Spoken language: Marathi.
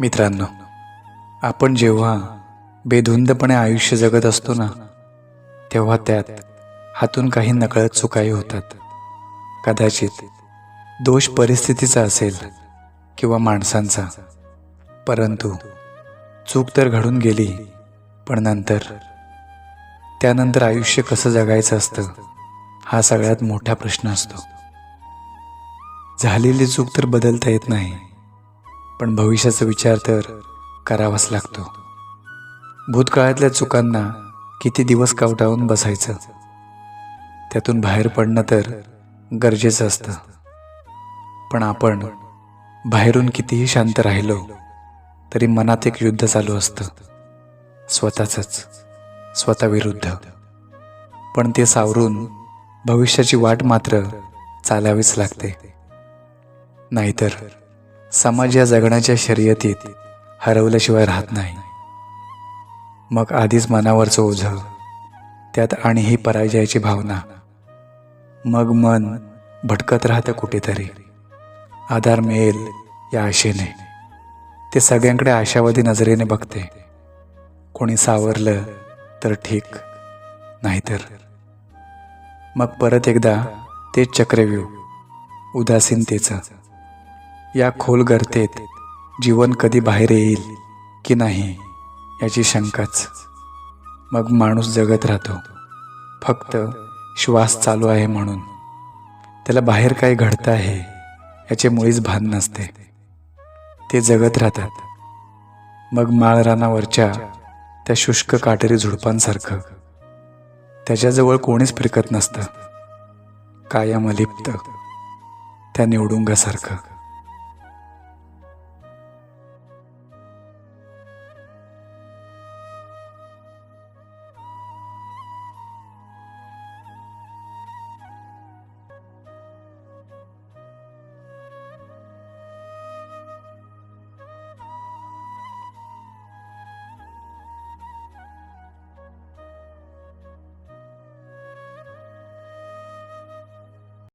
मित्रांनो, आपण जेव्हा बेधुंदपणे आयुष्य जगत असतो ना, तेव्हा त्यात हातून काही नकळत चुकाही होतात. कदाचित दोष परिस्थितीचा असेल किंवा माणसांचा, परंतु चूक तर घडून गेली. पण त्यानंतर आयुष्य कसं जगायचं असतं, हा सगळ्यात मोठा प्रश्न असतो. झालेली चूक तर बदलता येत नाही, पण भविष्याचा विचार तर करावाच लागतो. भूतकाळातल्या चुकांना किती दिवस कवटाळून बसायचं, त्यातून बाहेर पडणं तर गरजेचं असतं. पण आपण बाहेरून कितीही शांत राहिलो तरी मनात एक युद्ध चालू असतं, स्वतःविरुद्ध. पण ते सावरून भविष्याची वाट मात्र चालावीच लागते, नाहीतर समाज या जगण्याच्या शर्यतीत हरवल्याशिवाय राहत नाही. मग आधीच मनावरचं ओझं, त्यात आणि ही पराजयाची भावना. मग मन भटकत राहतं कुठेतरी, आधार मिळेल या आशेने. ते सगळ्यांकडे आशावादी नजरेने बघते. कोणी सावरलं तर ठीक, नाहीतर मग परत एकदा तेच चक्रव्यूह उदासीनतेचं. या खोल गर्तेत जीवन कधी बाहेर येईल की नाही याची शंकाच. मग माणूस जगत राहतो फक्त श्वास चालू आहे म्हणून. त्याला बाहेर काय घडतं आहे याचे मुळीच भान नसते. ते जगत राहतात मग माळरानावरच्या त्या शुष्क काटेरी झुडपांसारखं. त्याच्याजवळ कोणीच फिरकत नसतं, कायम अलिप्त त्या निवडुंगासारखं.